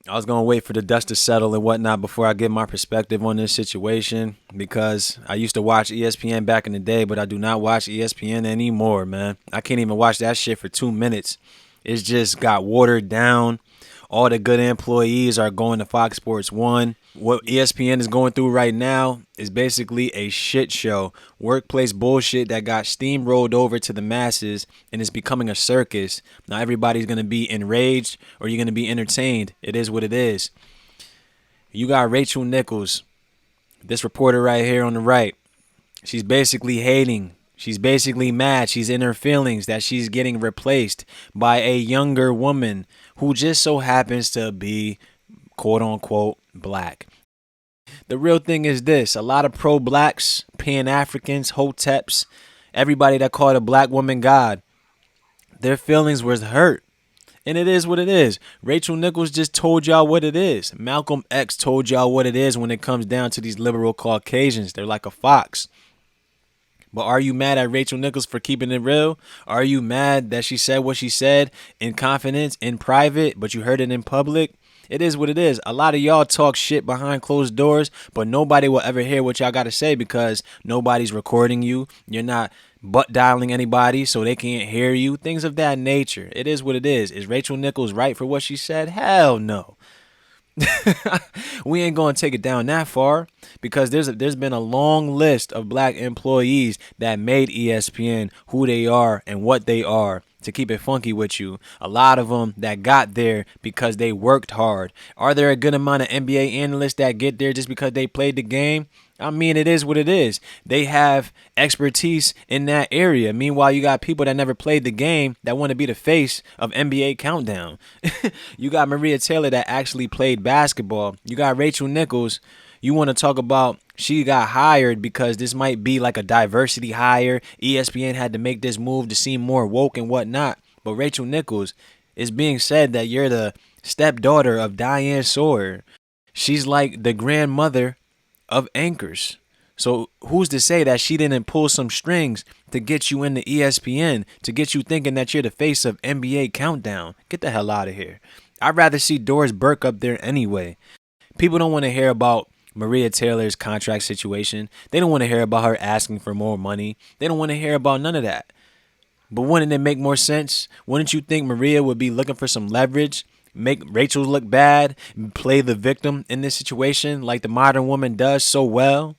I was going to wait for the dust to settle and whatnot before I give my perspective on this situation because I used to watch ESPN back in the day, but I do not watch ESPN anymore, man. I can't even watch that shit for 2 minutes. It's just got watered down. All the good employees are going to Fox Sports 1. What ESPN is going through right now is basically a shit show. Workplace bullshit that got steamrolled over to the masses and is becoming a circus. Now everybody's going to be enraged or you're going to be entertained. It is what it is. You got Rachel Nichols, this reporter right here on the right. She's basically hating. She's basically mad. She's in her feelings that she's getting replaced by a younger woman who just so happens to be, quote unquote, black. The real thing is this. A lot of pro-blacks, Pan-Africans, Hoteps, everybody that called a black woman God, their feelings was hurt. And it is what it is. Rachel Nichols just told y'all what it is. Malcolm X told y'all what it is when it comes down to these liberal Caucasians. They're like a fox. But are you mad at Rachel Nichols for keeping it real? Are you mad that she said what she said in confidence, in private, but you heard it in public? It is what it is. A lot of y'all talk shit behind closed doors, but nobody will ever hear what y'all got to say because nobody's recording you. You're not butt dialing anybody so they can't hear you. Things of that nature. It is what it is. Is Rachel Nichols right for what she said? Hell no. We ain't gonna take it down that far because there's been a long list of black employees that made ESPN who they are and what they are. To keep it funky with you, a lot of them that got there because they worked hard. Are there a good amount of NBA analysts that get there just because they played the game? I mean, it is what it is. They have expertise in that area. Meanwhile, you got people that never played the game that want to be the face of NBA Countdown. You got Maria Taylor that actually played basketball. You got Rachel Nichols. You want to talk about she got hired because this might be like a diversity hire. ESPN had to make this move to seem more woke and whatnot. But Rachel Nichols, is being said that you're the stepdaughter of Diane Sawyer. She's like the grandmother of anchors. So who's to say that she didn't pull some strings to get you into ESPN, to get you thinking that you're the face of NBA Countdown? Get the hell out of here. I'd rather see Doris Burke up there anyway. People don't want to hear about Maria Taylor's contract situation. They don't want to hear about her asking for more money. They don't want to hear about none of that. But wouldn't it make more sense? Wouldn't you think Maria would be looking for some leverage? Make Rachel look bad, play the victim in this situation like the modern woman does so well.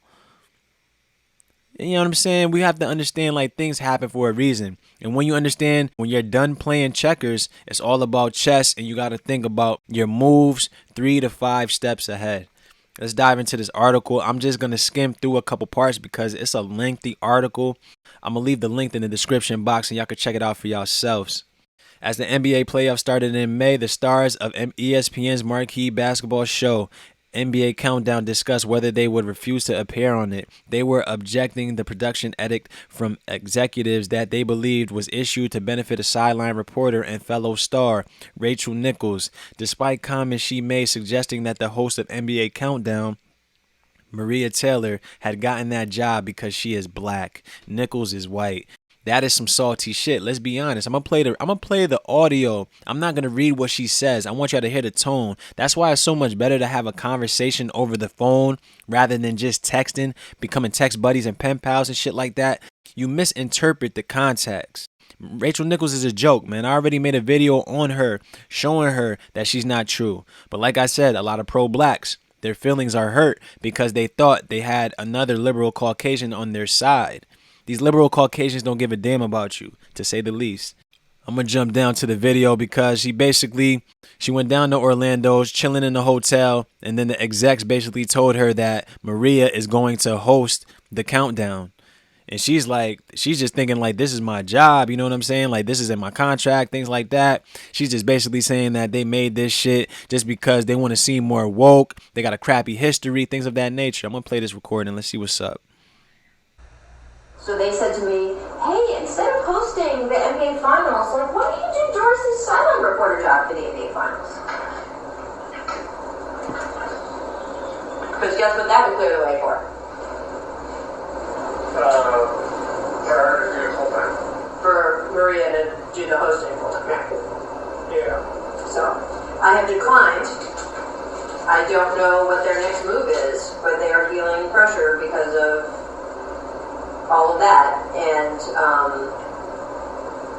You know what I'm saying? We have to understand like things happen for a reason. And when you understand when you're done playing checkers, it's all about chess and you got to think about your moves 3 to 5 steps ahead. Let's dive into this article. I'm just going to skim through a couple parts because it's a lengthy article. I'm going to leave the link in the description box and y'all can check it out for yourselves. As the NBA playoffs started in May, the stars of ESPN's marquee basketball show, NBA Countdown, discussed whether they would refuse to appear on it. They were objecting the production edict from executives that they believed was issued to benefit a sideline reporter and fellow star, Rachel Nichols, despite comments she made suggesting that the host of NBA Countdown, Maria Taylor, had gotten that job because she is black. Nichols is white. That is some salty shit. Let's be honest. I'm gonna play the audio. I'm not gonna read what she says. I want y'all to hear the tone. That's why it's so much better to have a conversation over the phone rather than just texting, becoming text buddies and pen pals and shit like that. You misinterpret the context. Rachel Nichols is a joke, man. I already made a video on her showing her that she's not true. But like I said, a lot of pro-blacks, their feelings are hurt because they thought they had another liberal Caucasian on their side. These liberal Caucasians don't give a damn about you, to say the least. I'm going to jump down to the video because she went down to Orlando's, chilling in the hotel, and then the execs basically told her that Maria is going to host the countdown. And she's just thinking like, this is my job, you know what I'm saying? Like, this is in my contract, things like that. She's just basically saying that they made this shit just because they want to seem more woke. They got a crappy history, things of that nature. I'm going to play this recording. Let's see what's up. So they said to me, hey, instead of hosting the NBA Finals, like, why don't you do Doris's sideline reporter job for the NBA Finals? Because guess what that would clear the way for? For her to do it full time. For Maria to do the hosting full time. Yeah. So I have declined I don't know what their next move is, but they are feeling pressure because of all of that. And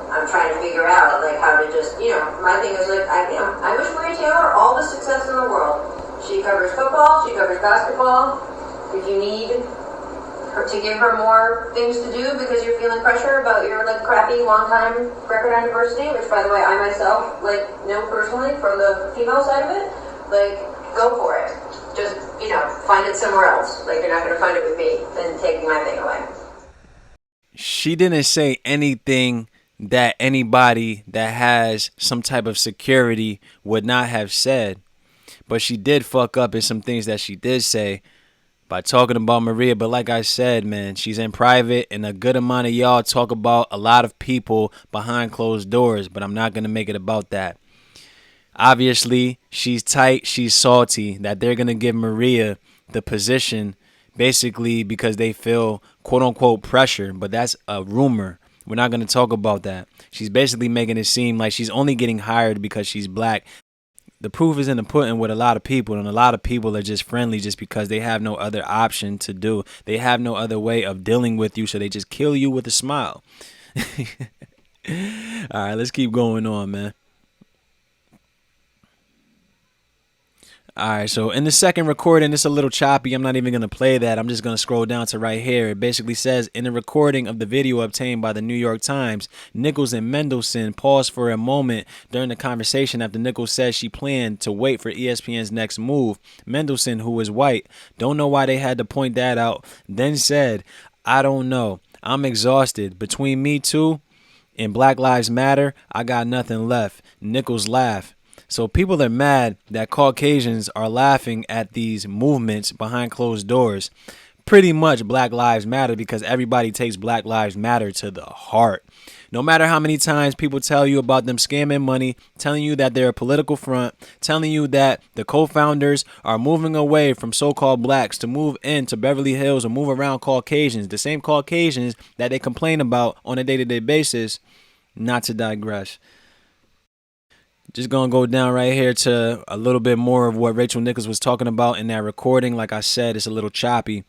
I'm trying to figure out like how to just, my thing is like, I wish Maria Taylor all the success in the world. She covers football, she covers basketball. If you need her to give her more things to do because you're feeling pressure about your like crappy long-time record on diversity, which by the way I myself like know personally from the female side of it, like go for it. Just find it somewhere else. Like you're not going to find it with me and taking my thing away. She didn't say anything that anybody that has some type of security would not have said, but she did fuck up in some things that she did say by talking about Maria. But like I said, man, she's in private, and a good amount of y'all talk about a lot of people behind closed doors, but I'm not going to make it about that. Obviously, she's tight, she's salty that they're going to give Maria the position basically because they feel quote unquote pressure, but that's a rumor. We're not going to talk about that. She's basically making it seem like she's only getting hired because she's black. The proof is in the pudding with a lot of people, and a lot of people are just friendly just because they have no other option to do. They have no other way of dealing with you, so they just kill you with a smile. All right, let's keep going on, man. All right, so in the second recording, it's a little choppy. I'm not even going to play that. I'm just going to scroll down to right here. It basically says, in a recording of the video obtained by the New York Times, Nichols and Mendelsohn paused for a moment during the conversation after Nichols said she planned to wait for ESPN's next move. Mendelsohn, who is white, don't know why they had to point that out, then said, I don't know. I'm exhausted. Between Me Too and Black Lives Matter, I got nothing left. Nichols laughed. So people are mad that Caucasians are laughing at these movements behind closed doors. Pretty much Black Lives Matter because everybody takes Black Lives Matter to the heart. No matter how many times people tell you about them scamming money, telling you that they're a political front, telling you that the co-founders are moving away from so-called blacks to move into Beverly Hills or move around Caucasians, the same Caucasians that they complain about on a day-to-day basis, not to digress. Just going to go down right here to a little bit more of what Rachel Nichols was talking about in that recording. Like I said, it's a little choppy.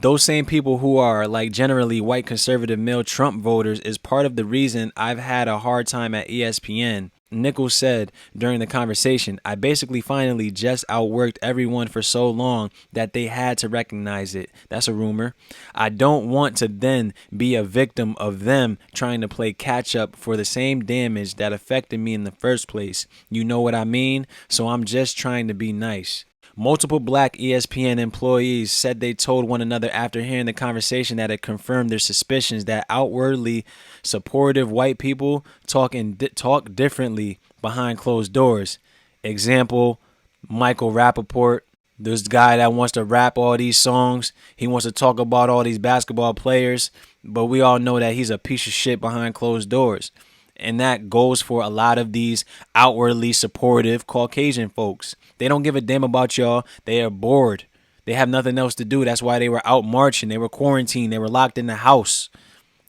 Those same people who are like generally white conservative male Trump voters is part of the reason I've had a hard time at ESPN. Nichols said during the conversation, I basically finally just outworked everyone for so long that they had to recognize it. That's a rumor. I don't want to then be a victim of them trying to play catch up for the same damage that affected me in the first place. You know what I mean? So I'm just trying to be nice. Multiple black ESPN employees said they told one another after hearing the conversation that it confirmed their suspicions that outwardly supportive white people talk differently behind closed doors. Example, Michael Rappaport, this guy that wants to rap all these songs. He wants to talk about all these basketball players, but we all know that he's a piece of shit behind closed doors. And that goes for a lot of these outwardly supportive Caucasian folks. They don't give a damn about y'all. They are bored. They have nothing else to do. That's why they were out marching. They were quarantined. They were locked in the house.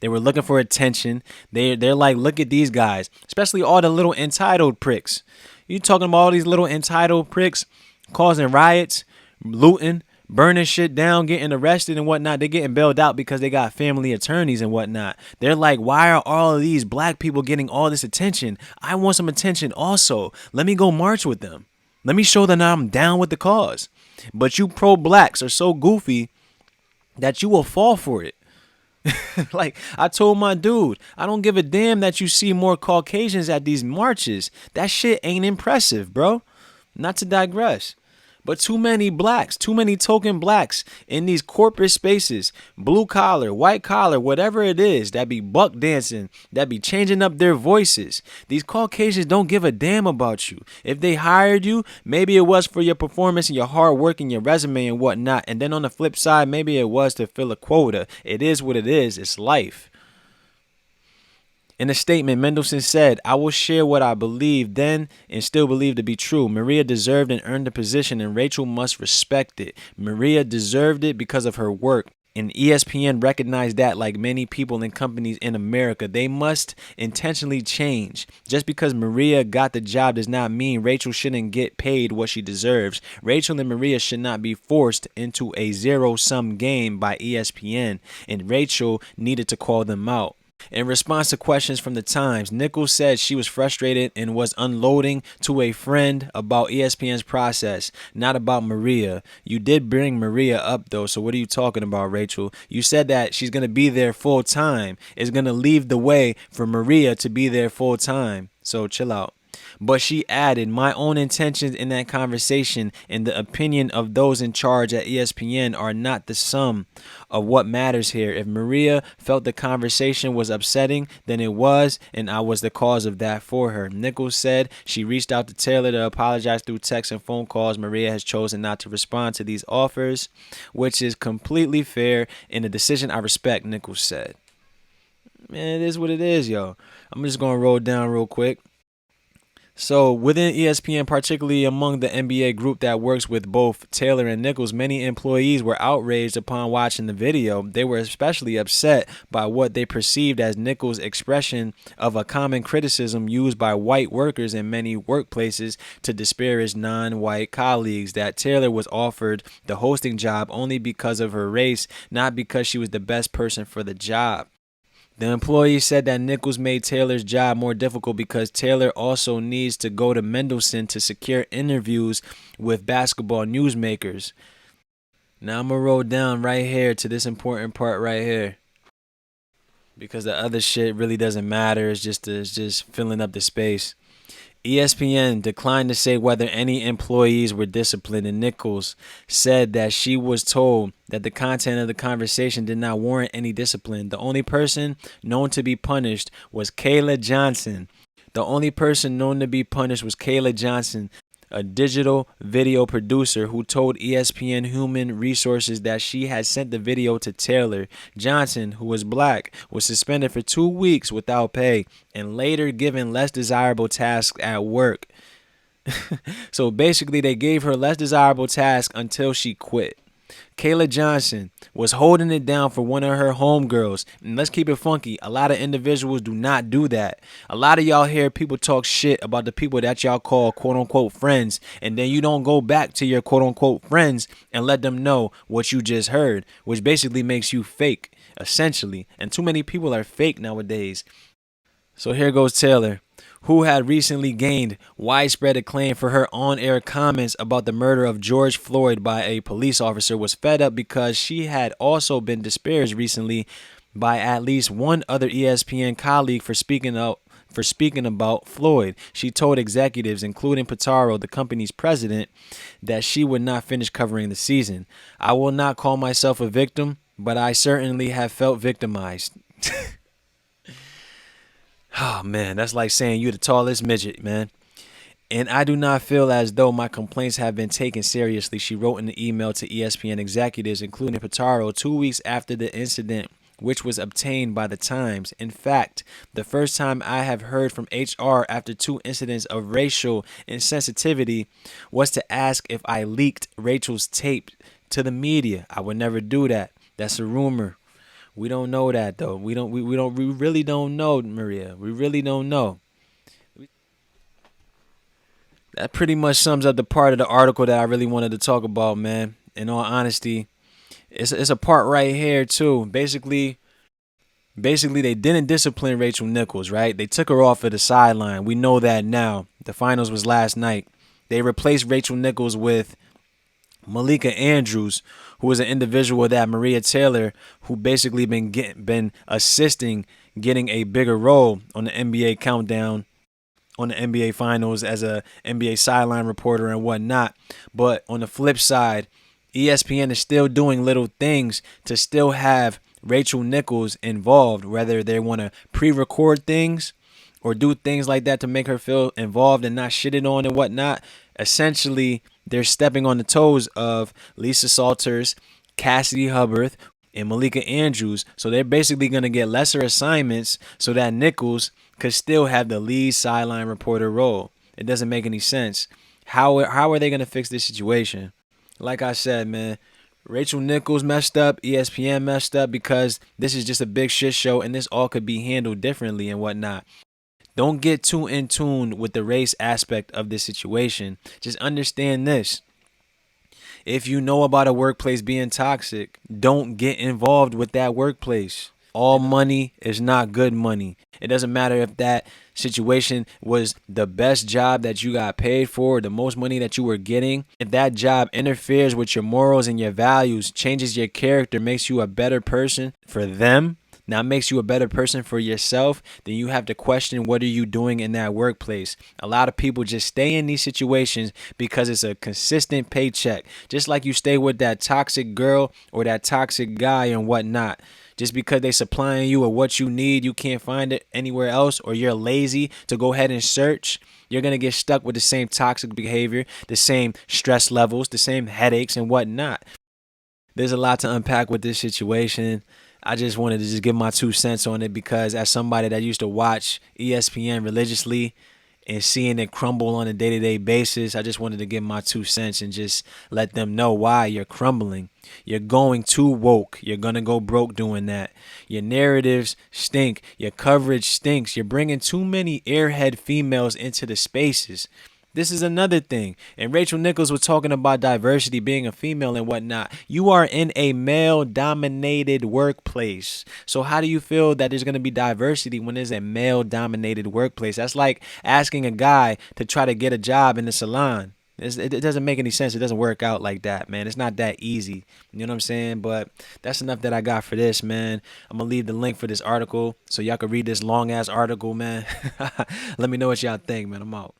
They were looking for attention. They're like, look at these guys, especially all the little entitled pricks. You talking about all these little entitled pricks causing riots, looting, burning shit down, getting arrested and whatnot. They're getting bailed out because they got family attorneys and whatnot. They're like, why are all of these black people getting all this attention? I want some attention also. Let me go march with them. Let me show them I'm down with the cause. But you pro-blacks are so goofy that you will fall for it. Like I told my dude, I don't give a damn that you see more Caucasians at these marches. That shit ain't impressive, bro. Not to digress. But too many blacks, too many token blacks in these corporate spaces, blue collar, white collar, whatever it is, that be buck dancing, that be changing up their voices. These Caucasians don't give a damn about you. If they hired you, maybe it was for your performance and your hard work and your resume and whatnot. And then on the flip side, maybe it was to fill a quota. It is what it is. It's life. In a statement, Mendelsohn said, I will share what I believe then and still believe to be true. Maria deserved and earned the position, and Rachel must respect it. Maria deserved it because of her work. And ESPN recognized that, like many people and companies in America, they must intentionally change. Just because Maria got the job does not mean Rachel shouldn't get paid what she deserves. Rachel and Maria should not be forced into a zero-sum game by ESPN, and Rachel needed to call them out. In response to questions from the Times, Nichols said she was frustrated and was unloading to a friend about ESPN's process, not about Maria. You did bring Maria up, though, so what are you talking about, Rachel? You said that she's going to be there full time. It's going to leave the way for Maria to be there full time. So chill out. But she added, my own intentions in that conversation and the opinion of those in charge at ESPN are not the sum of what matters here. If Maria felt the conversation was upsetting, then it was, and I was the cause of that for her. Nichols said she reached out to Taylor to apologize through text and phone calls. Maria has chosen not to respond to these offers, which is completely fair and a decision I respect, Nichols said. Man, it is what it is, yo. I'm just going to roll down real quick. So within ESPN, particularly among the NBA group that works with both Taylor and Nichols, many employees were outraged upon watching the video. They were especially upset by what they perceived as Nichols' expression of a common criticism used by white workers in many workplaces to disparage non-white colleagues, that Taylor was offered the hosting job only because of her race, not because she was the best person for the job. The employee said that Nichols made Taylor's job more difficult because Taylor also needs to go to Mendelsohn to secure interviews with basketball newsmakers. Now I'm going to roll down right here to this important part right here, because the other shit really doesn't matter. It's just filling up the space. ESPN declined to say whether any employees were disciplined, and Nichols said that she was told that the content of the conversation did not warrant any discipline. The only person known to be punished was Kayla Johnson. A digital video producer who told ESPN Human Resources that she had sent the video to Taylor. Johnson, who was black, was suspended for 2 weeks without pay and later given less desirable tasks at work. So basically, they gave her less desirable tasks until she quit. Kayla Johnson was holding it down for one of her homegirls. And let's keep it funky. A lot of individuals do not do that. A lot of y'all hear people talk shit about the people that y'all call quote unquote friends. And then you don't go back to your quote unquote friends and let them know what you just heard, which basically makes you fake, essentially. And too many people are fake nowadays. So here goes Taylor, who had recently gained widespread acclaim for her on-air comments about the murder of George Floyd by a police officer, was fed up because she had also been disparaged recently by at least one other ESPN colleague for speaking about Floyd. She told executives, including Pitaro, the company's president, that she would not finish covering the season. I will not call myself a victim, but I certainly have felt victimized. Oh, man, that's like saying you're the tallest midget, man. And I do not feel as though my complaints have been taken seriously, she wrote in an email to ESPN executives, including Pitaro, 2 weeks after the incident, which was obtained by the Times. In fact, the first time I have heard from HR after 2 incidents of racial insensitivity was to ask if I leaked Rachel's tape to the media. I would never do that. That's a rumor. We don't know that, though. We really don't know, Maria. We really don't know. That pretty much sums up the part of the article that I really wanted to talk about, man. In all honesty, it's a part right here too. Basically, they didn't discipline Rachel Nichols, right? They took her off of the sideline. We know that now. The finals was last night. They replaced Rachel Nichols with Malika Andrews, who is an individual that Maria Taylor, who basically been assisting getting a bigger role on the NBA countdown, on the NBA finals as a NBA sideline reporter and whatnot. But on the flip side, ESPN is still doing little things to still have Rachel Nichols involved, whether they want to pre-record things or do things like that to make her feel involved and not shitted on and whatnot. Essentially, they're stepping on the toes of Lisa Salters, Cassidy Hubbard, and Malika Andrews. So they're basically going to get lesser assignments so that Nichols could still have the lead sideline reporter role. It doesn't make any sense. How are they going to fix this situation? Like I said, man, Rachel Nichols messed up, ESPN messed up because this is just a big shit show and this all could be handled differently and whatnot. Don't get too in tune with the race aspect of this situation. Just understand this. If you know about a workplace being toxic, don't get involved with that workplace. All money is not good money. It doesn't matter if that situation was the best job that you got paid for, the most money that you were getting. If that job interferes with your morals and your values, changes your character, makes you a better person for them, now makes you a better person for yourself, then you have to question what are you doing in that workplace. A lot of people just stay in these situations because it's a consistent paycheck. Just like you stay with that toxic girl or that toxic guy and whatnot. Just because they supplying you with what you need, you can't find it anywhere else, or you're lazy to go ahead and search, you're going to get stuck with the same toxic behavior, the same stress levels, the same headaches and whatnot. There's a lot to unpack with this situation. I just wanted to just give my 2 cents on it because as somebody that used to watch ESPN religiously and seeing it crumble on a day-to-day basis, I just wanted to give my 2 cents and just let them know why you're crumbling. You're going too woke. You're going to go broke doing that. Your narratives stink. Your coverage stinks. You're bringing too many airhead females into the spaces. This is another thing. And Rachel Nichols was talking about diversity, being a female and whatnot. You are in a male-dominated workplace. So how do you feel that there's going to be diversity when there's a male-dominated workplace? That's like asking a guy to try to get a job in the salon. It doesn't make any sense. It doesn't work out like that, man. It's not that easy. You know what I'm saying? But that's enough that I got for this, man. I'm going to leave the link for this article so y'all can read this long-ass article, man. Let me know what y'all think, man. I'm out.